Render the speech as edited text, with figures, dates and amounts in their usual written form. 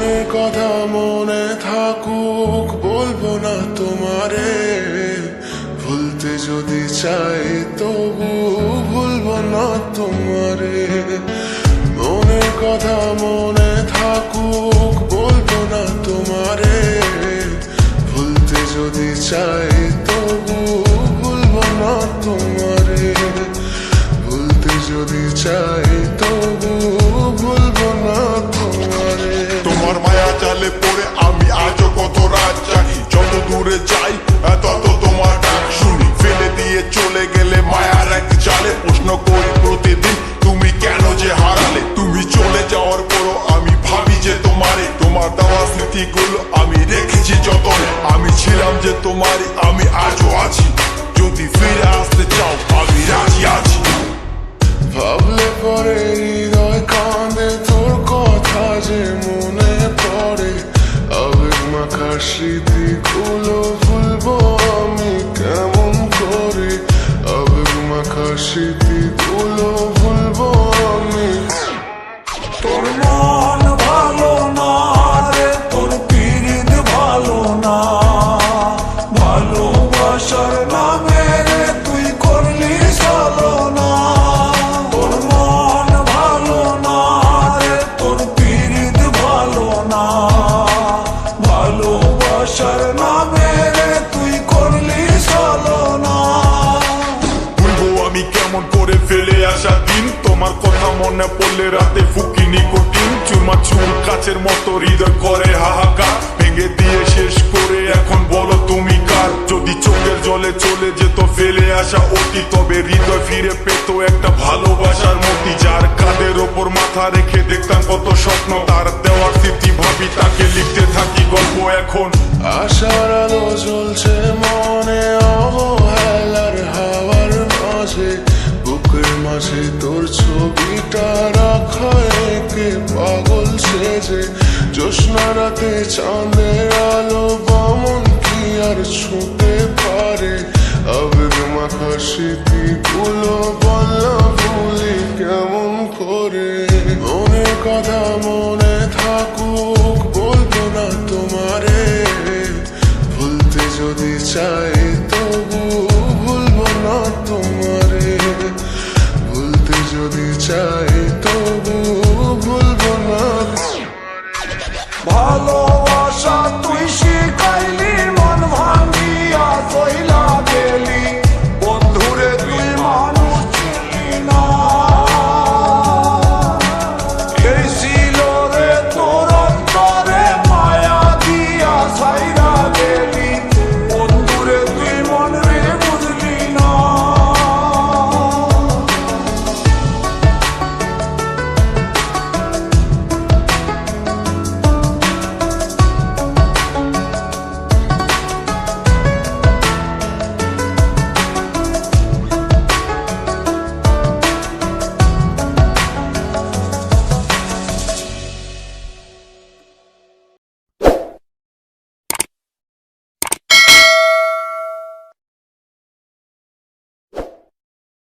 মনের কথা মনে থাকুক বলবো না তোমারে, ভুলতে যদি চাই তবু ভুলবো না তোমারে। মনের কথা মনে থাকুক বলবো না তোমারে, ভুলতে যদি চাই তবু ভুলবো না তোমারে, ভুলতে যদি চাই তবু ভুলবো না তোমারে। তোমার মায়া জালে পড়ে আমি আজও কত রাত জাগি, যত দূরে যাই তত তোমার ডাক শুনি। ফেলে দিয়ে চলে গেলে মায়ার এক জালে প্রশ্ন করি প্রতিদিন তুমি কেন যে হারালে। তুমি চলে যাওয়ার পরও আমি ভাবি যে তোমারে, তোমার দেওয়া স্মৃতিগুলো আমি রেখেছি যতনে। আমি ছিলাম যে তোমারই, আমি আজও আছি, যদি ফিরে আসতে চাও আমি রাজি আছি। ভাবলে পরে হৃদয় কাঁদে, তোর কথা যে মনে পড়ে। আবেগ মাখা স্মৃতিগুলো ভুলবো আমি কেমন করে, আবেগ মাখা স্মৃতিগুলো ভুলবো আমি। তোর মন ভালো না রে, তোর পীড়িত ভালো না, ভালোবাসার নামে রে তুই করলি ছলনা। তোর মন ভালো না রে, তোর পীড়িত ভালো না, ভালোবাসার নামে রে তুই করলি ছলনা। ভুলবো আমি কেমন করে ফেলে আসা দিন, তোমার কথা মনে পড়লে রাতে ফুকি নিকোটিন। চুরমা চুর কাচের মতো হৃদয় করে হাহাকার, ভেঙে দিয়ে শেষ করে এখন বলো তুমি কার। যদি চোখের জলে চলে যেত ফেলে আসা অতি, তবে হৃদয় ফিরে পেত একটা ভালোবাসার মতি। যার কাঁধের ওপর মাথা রেখে দেখতাম কত স্বপ্ন, তার দেওয়ার স্মৃতি ভাবি তাকে লিখতে থাকি গল্প এখন। আশার আলো জ্বলছে মনে অবহেলার হাওয়ার মাঝে, বুকের মাঝে তোর ছবিটা রাখা একে পাগল সেজে। জ্যোৎস্না রাতে চাঁদের আলো বামন কি আর ছুঁতে পারে, আবেগ মাখা স্মৃতিগুলো বলা ভুলি কেমন করে। মনের কথা মনে থাকুক বলবো না তোমারে, ভুলতে যদি চাই তবু ভুলবো না তোমারে, ভুলতে যদি চাই তবু ভুলবো না। ভালো